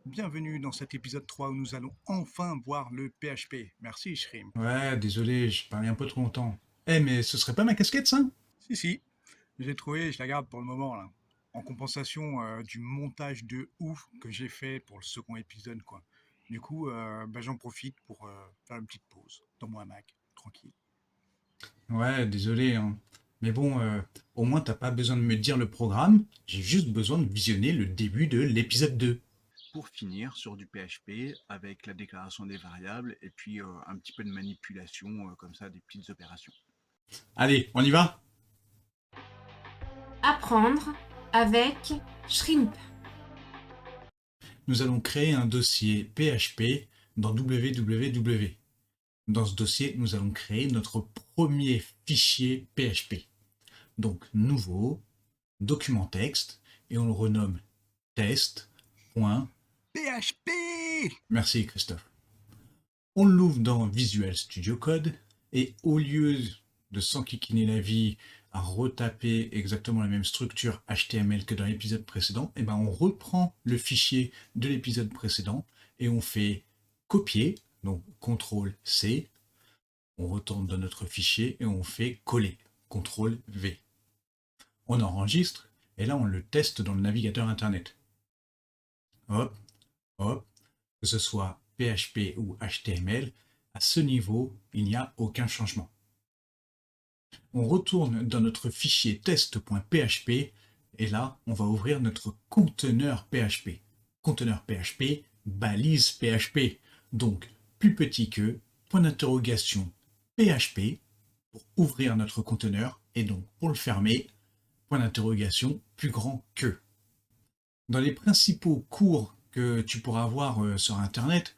Bienvenue dans cet épisode 3 où nous allons enfin voir le PHP. Merci Shrim. Ouais, désolé, je parlais un peu trop longtemps. Eh, mais ce serait pas ma casquette, ça? Si, si, j'ai trouvé, je la garde pour le moment là. En compensation du montage de ouf que j'ai fait pour le second épisode quoi. Du coup, j'en profite pour faire une petite pause dans mon hamac, tranquille. Ouais, désolé, hein. Mais bon, au moins t'as pas besoin de me dire le programme, j'ai juste besoin de visionner le début de l'épisode 2. Pour finir sur du PHP avec la déclaration des variables et puis un petit peu de manipulation comme ça, des petites opérations. Allez, on y va? Apprendre avec Shrimp. Nous allons créer un dossier PHP dans www. Dans ce dossier, nous allons créer notre premier fichier PHP. Donc, nouveau, document texte, et on le renomme test. PHP. Merci Christophe. On l'ouvre dans Visual Studio Code et au lieu de s'enquiquiner la vie à retaper exactement la même structure HTML que dans l'épisode précédent, eh ben on reprend le fichier de l'épisode précédent et on fait copier, donc CTRL-C, on retourne dans notre fichier et on fait coller, CTRL-V. On enregistre et là on le teste dans le navigateur internet. Hop, hop, que ce soit PHP ou HTML, à ce niveau, il n'y a aucun changement. On retourne dans notre fichier test.php et là, on va ouvrir notre conteneur PHP. Conteneur PHP, balise PHP, donc plus petit que, point d'interrogation PHP pour ouvrir notre conteneur et donc pour le fermer, point d'interrogation plus grand que. Dans les principaux cours que tu pourras avoir sur Internet,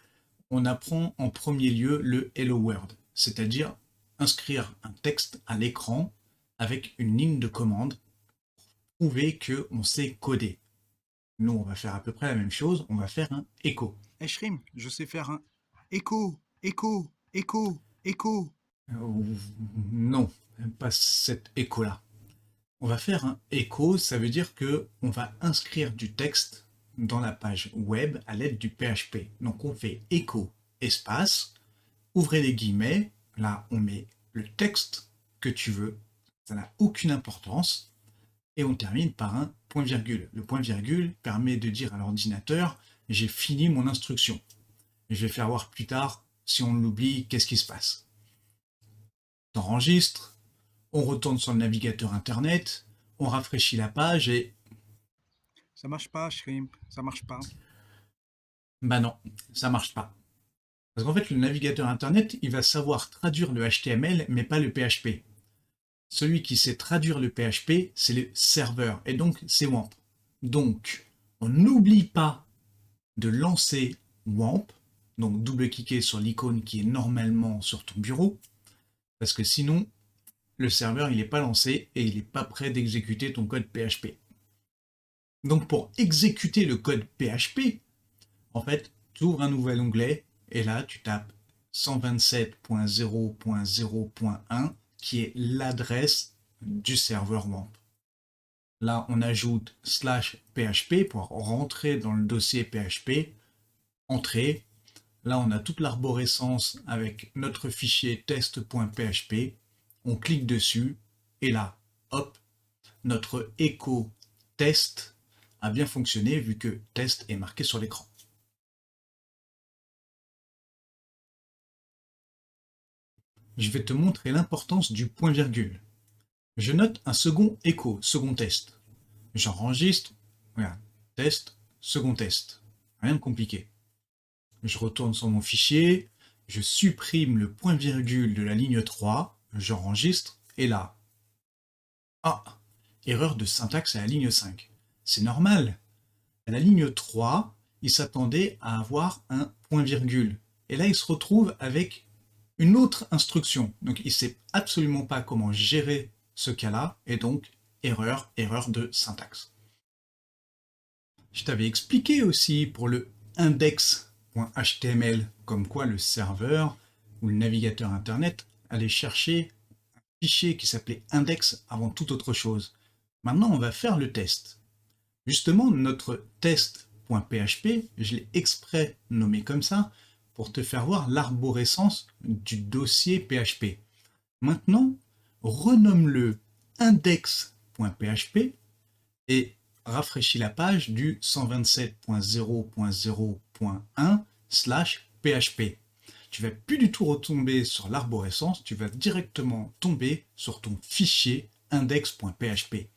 on apprend en premier lieu le Hello World, c'est-à-dire inscrire un texte à l'écran avec une ligne de commande pour prouver qu'on sait coder. Nous, on va faire à peu près la même chose, on va faire un echo. Eh Shrim, je sais faire un écho, écho, écho, écho. Non, pas cet écho-là. On va faire un echo, ça veut dire que on va inscrire du texte dans la page web à l'aide du PHP. Donc on fait echo espace, ouvrez les guillemets, là on met le texte que tu veux, ça n'a aucune importance, et on termine par un point-virgule. Le point-virgule permet de dire à l'ordinateur j'ai fini mon instruction. Je vais faire voir plus tard, si on l'oublie, qu'est-ce qui se passe. T'enregistres, on retourne sur le navigateur internet, on rafraîchit la page et Ça marche pas, Shrimp, ça marche pas. bah non, ça marche pas. Parce qu'en fait, le navigateur internet, il va savoir traduire le HTML, mais pas le PHP. Celui qui sait traduire le PHP, c'est le serveur, et donc c'est WAMP. Donc, on n'oublie pas de lancer WAMP, donc double-cliquer sur l'icône qui est normalement sur ton bureau, parce que sinon, le serveur il n'est pas lancé et il n'est pas prêt d'exécuter ton code PHP. Donc pour exécuter le code PHP, en fait, tu ouvres un nouvel onglet et là tu tapes 127.0.0.1 qui est l'adresse du serveur WAMP. Là, on ajoute /php pour rentrer dans le dossier PHP, entrée. Là, on a toute l'arborescence avec notre fichier test.php. On clique dessus et là, hop, notre echo test a bien fonctionné vu que test est marqué sur l'écran. Je vais te montrer l'importance du point-virgule. Je note un second echo, second test. J'enregistre, regarde, test, second test. Rien de compliqué. Je retourne sur mon fichier, je supprime le point-virgule de la ligne 3, j'enregistre, et là, ah, erreur de syntaxe à la ligne 5. C'est normal. À la ligne 3, il s'attendait à avoir un point-virgule. Et là, il se retrouve avec une autre instruction. Donc, il ne sait absolument pas comment gérer ce cas-là, et donc, erreur de syntaxe. Je t'avais expliqué aussi pour le index.html, comme quoi le serveur ou le navigateur internet allait chercher un fichier qui s'appelait index avant toute autre chose. Maintenant, on va faire le test. Justement, notre test index.php, je l'ai exprès nommé comme ça pour te faire voir l'arborescence du dossier PHP. Maintenant, renomme-le index.php et rafraîchis la page du 127.0.0.1/php. Tu vas plus du tout retomber sur l'arborescence, tu vas directement tomber sur ton fichier index.php.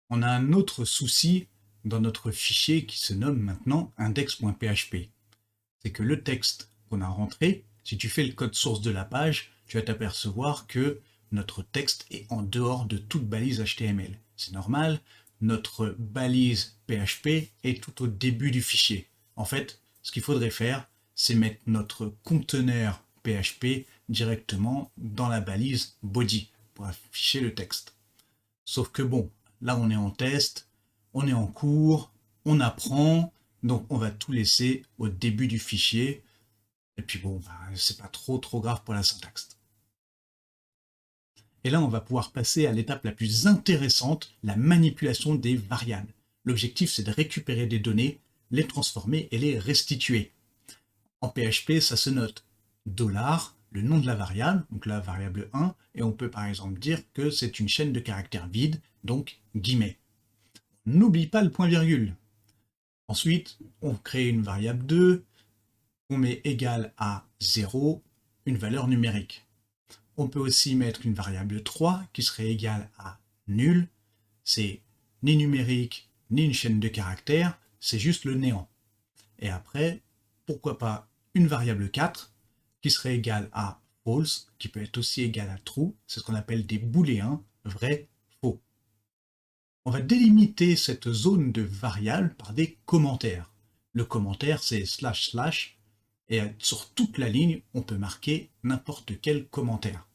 On a un autre souci dans notre fichier qui se nomme maintenant index.php. C'est que le texte qu'on a rentré, si tu fais le code source de la page, tu vas t'apercevoir que notre texte est en dehors de toute balise HTML. C'est normal, notre balise PHP est tout au début du fichier. En fait, ce qu'il faudrait faire, c'est mettre notre conteneur PHP directement dans la balise body pour afficher le texte. Sauf que bon, là on est en test, on est en cours, on apprend, donc on va tout laisser au début du fichier. Et puis bon, c'est pas trop grave pour la syntaxe. Et là, on va pouvoir passer à l'étape la plus intéressante, la manipulation des variables. L'objectif, c'est de récupérer des données, les transformer et les restituer. En PHP, ça se note $, le nom de la variable, donc la variable 1, et on peut par exemple dire que c'est une chaîne de caractères vide, donc guillemets. N'oublie pas le point-virgule. Ensuite, on crée une variable 2, on met égal à 0, une valeur numérique. On peut aussi mettre une variable 3 qui serait égale à nul. C'est ni numérique, ni une chaîne de caractères, c'est juste le néant. Et après, pourquoi pas une variable 4 qui serait égale à false, qui peut être aussi égale à true, c'est ce qu'on appelle des booléens, vrai, faux. On va délimiter cette zone de variables par des commentaires. Le commentaire, c'est // et sur toute la ligne, on peut marquer n'importe quel commentaire.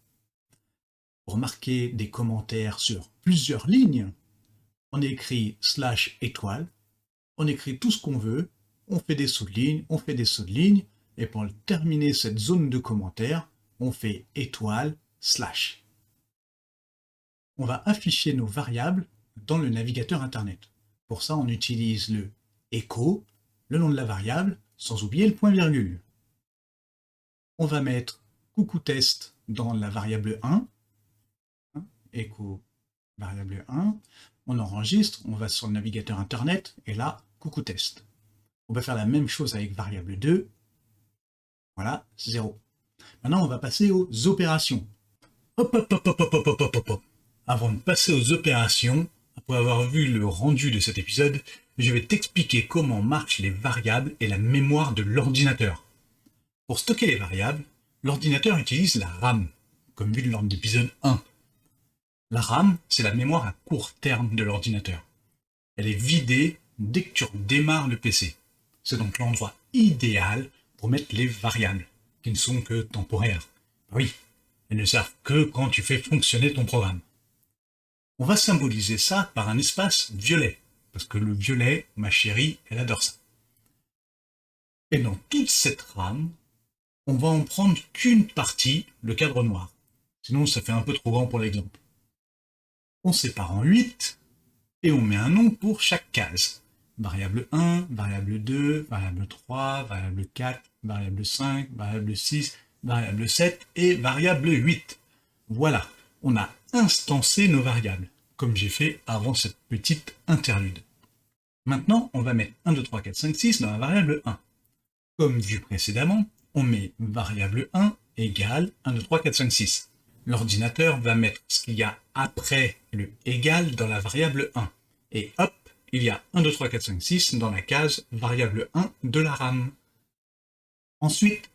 Pour marquer des commentaires sur plusieurs lignes, on écrit /étoile, on écrit tout ce qu'on veut, on fait des sauts de ligne, on fait des sauts de ligne, et pour terminer cette zone de commentaires, on fait étoile /. On va afficher nos variables dans le navigateur Internet. Pour ça, on utilise le echo, le nom de la variable, sans oublier le point-virgule. On va mettre coucou test dans la variable 1, echo variable 1, on enregistre, on va sur le navigateur Internet, et là, coucou test. On va faire la même chose avec variable 2, voilà, 0. Maintenant, on va passer aux opérations. Hop. Avant de passer aux opérations, après avoir vu le rendu de cet épisode, je vais t'expliquer comment marchent les variables et la mémoire de l'ordinateur. Pour stocker les variables, l'ordinateur utilise la RAM, comme vu lors de l'épisode 1. La RAM, c'est la mémoire à court terme de l'ordinateur. Elle est vidée dès que tu redémarres le PC. C'est donc l'endroit idéal pour mettre les variables, qui ne sont que temporaires. Oui, elles ne servent que quand tu fais fonctionner ton programme. On va symboliser ça par un espace violet, parce que le violet, ma chérie, elle adore ça. Et dans toute cette RAM, on va en prendre qu'une partie, le cadre noir. Sinon, ça fait un peu trop grand pour l'exemple. On sépare en 8 et on met un nom pour chaque case. Variable 1, variable 2, variable 3, variable 4, variable 5, variable 6, variable 7 et variable 8. Voilà, on a instancé nos variables, comme j'ai fait avant cette petite interlude. Maintenant, on va mettre 1, 2, 3, 4, 5, 6 dans la variable 1. Comme vu précédemment, on met variable 1 égale 1, 2, 3, 4, 5, 6. L'ordinateur va mettre ce qu'il y a après le égal dans la variable 1. Et hop, il y a 1, 2, 3, 4, 5, 6 dans la case variable 1 de la RAM. Ensuite,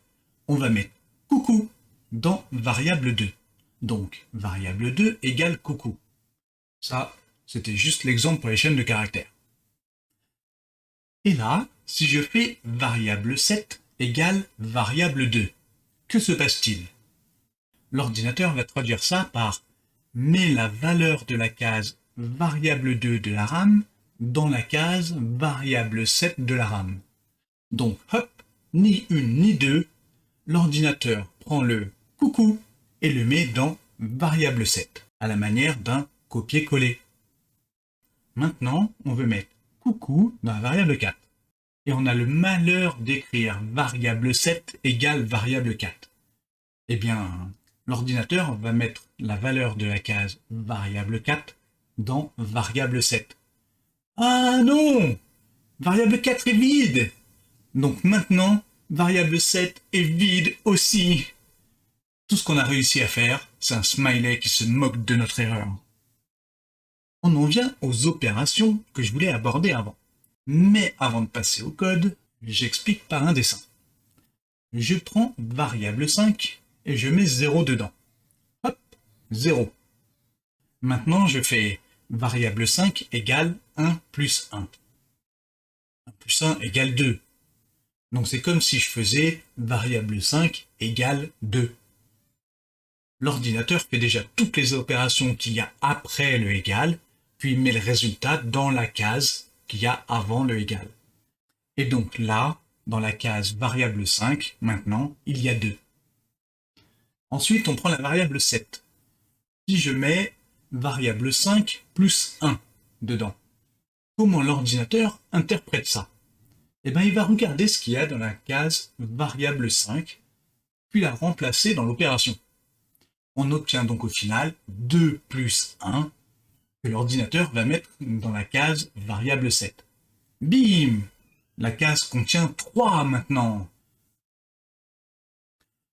on va mettre coucou dans variable 2. Donc, variable 2 égale coucou. Ça, c'était juste l'exemple pour les chaînes de caractères. Et là, si je fais variable 7 égale variable 2, que se passe-t-il? L'ordinateur va traduire ça par « mets la valeur de la case variable 2 de la RAM dans la case variable 7 de la RAM ». Donc, hop, ni une ni deux, l'ordinateur prend le « coucou » et le met dans variable 7, à la manière d'un copier-coller. Maintenant, on veut mettre coucou dans la variable 4. Et on a le malheur d'écrire variable 7 égale variable 4. Eh bien, l'ordinateur va mettre la valeur de la case variable 4 dans variable 7. Ah non! Variable 4 est vide! Donc maintenant, variable 7 est vide aussi. Tout ce qu'on a réussi à faire, c'est un smiley qui se moque de notre erreur. On en vient aux opérations que je voulais aborder avant. Mais avant de passer au code, j'explique par un dessin. Je prends variable 5 et je mets 0 dedans. Hop, 0. Maintenant, je fais variable 5 égale 1 plus 1. 1 plus 1 égale 2. Donc c'est comme si je faisais variable 5 égale 2. L'ordinateur fait déjà toutes les opérations qu'il y a après le égal, puis il met le résultat dans la case qu'il y a avant le égal. Et donc là, dans la case variable 5, maintenant, il y a 2. Ensuite, on prend la variable 7. Si je mets variable 5 plus 1 dedans, comment l'ordinateur interprète ça? Eh bien, il va regarder ce qu'il y a dans la case variable 5, puis la remplacer dans l'opération. On obtient donc au final 2 plus 1 que l'ordinateur va mettre dans la case variable 7. Bim! La case contient 3 maintenant.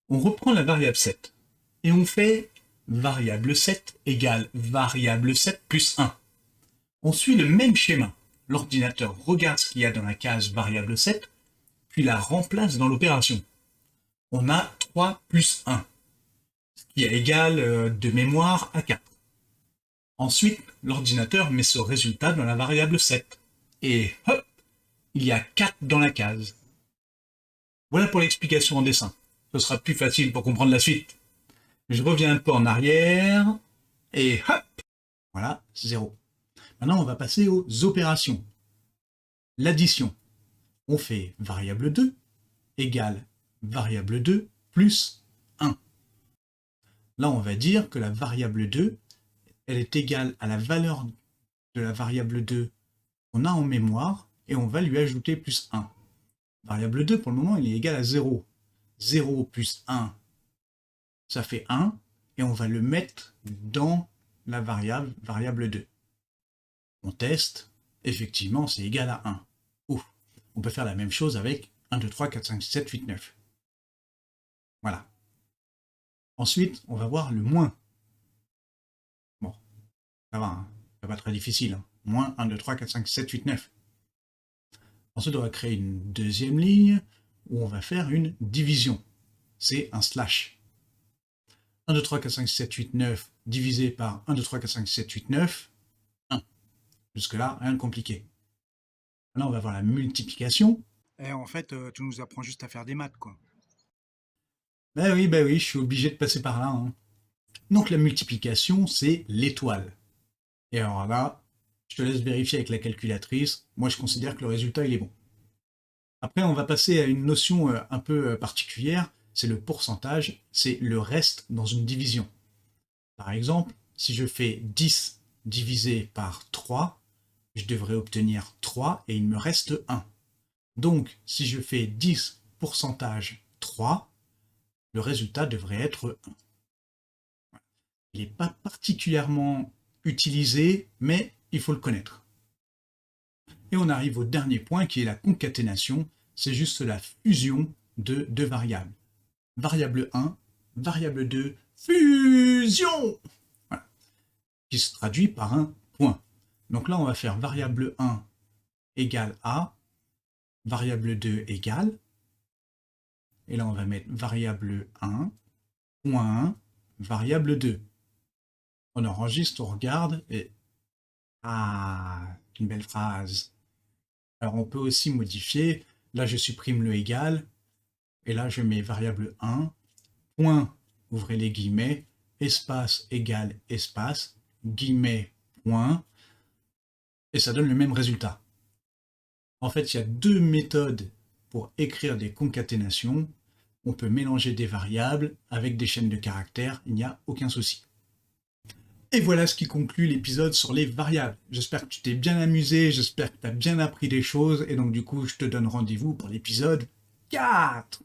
On reprend la variable 7 et on fait variable 7 égale variable 7 plus 1. On suit le même schéma. L'ordinateur regarde ce qu'il y a dans la case variable 7, puis la remplace dans l'opération. On a 3 plus 1, ce qui est égal de mémoire à 4. Ensuite, l'ordinateur met ce résultat dans la variable 7. Et hop, il y a 4 dans la case. Voilà pour l'explication en dessin. Ce sera plus facile pour comprendre la suite. Je reviens un peu en arrière, et hop, voilà, 0. Maintenant, on va passer aux opérations. L'addition. On fait variable 2 égale variable 2 plus 1. Là, on va dire que la variable 2, elle est égale à la valeur de la variable 2 qu'on a en mémoire, et on va lui ajouter plus 1. Variable 2, pour le moment, il est égal à 0. 0 plus 1, ça fait 1, et on va le mettre dans la variable 2. On teste, effectivement, c'est égal à 1. Ouf. On peut faire la même chose avec 1, 2, 3, 4, 5, 6, 7, 8, 9. Voilà. Ensuite, on va voir le moins. Bon, ça va, hein. C'est pas très difficile. Hein. Moins 1, 2, 3, 4, 5, 6, 7, 8, 9. Ensuite, on va créer une deuxième ligne où on va faire une division. C'est un slash. 1, 2, 3, 4, 5, 6, 7, 8, 9 divisé par 1, 2, 3, 4, 5, 6, 7, 8, 9, 1. Jusque-là, rien de compliqué. Maintenant, on va voir la multiplication. Et en fait, tu nous apprends juste à faire des maths, quoi. Ben oui, je suis obligé de passer par là. Hein. Donc la multiplication, c'est l'étoile. Et alors là, je te laisse vérifier avec la calculatrice. Moi, je considère que le résultat, il est bon. Après, on va passer à une notion un peu particulière. C'est le pourcentage, c'est le reste dans une division. Par exemple, si je fais 10 divisé par 3, je devrais obtenir 3 et il me reste 1. Donc, si je fais 10 pourcentage 3, le résultat devrait être 1. Il n'est pas particulièrement utilisé, mais il faut le connaître. Et on arrive au dernier point qui est la concaténation. C'est juste la fusion de deux variables. Variable 1, variable 2, fusion! Voilà. Qui se traduit par un point. Donc là, on va faire variable 1 égale A, variable 2 égale, et là, on va mettre variable 1, point 1, variable 2. On enregistre, on regarde, et ah, une belle phrase. Alors, on peut aussi modifier. Là, je supprime le égal, et là, je mets variable 1, point, ouvrez les guillemets, espace égale espace, guillemets, point, et ça donne le même résultat. En fait, il y a deux méthodes pour écrire des concaténations. On peut mélanger des variables avec des chaînes de caractères, il n'y a aucun souci. Et voilà ce qui conclut l'épisode sur les variables. J'espère que tu t'es bien amusé, j'espère que tu as bien appris des choses, et donc du coup, je te donne rendez-vous pour l'épisode 4.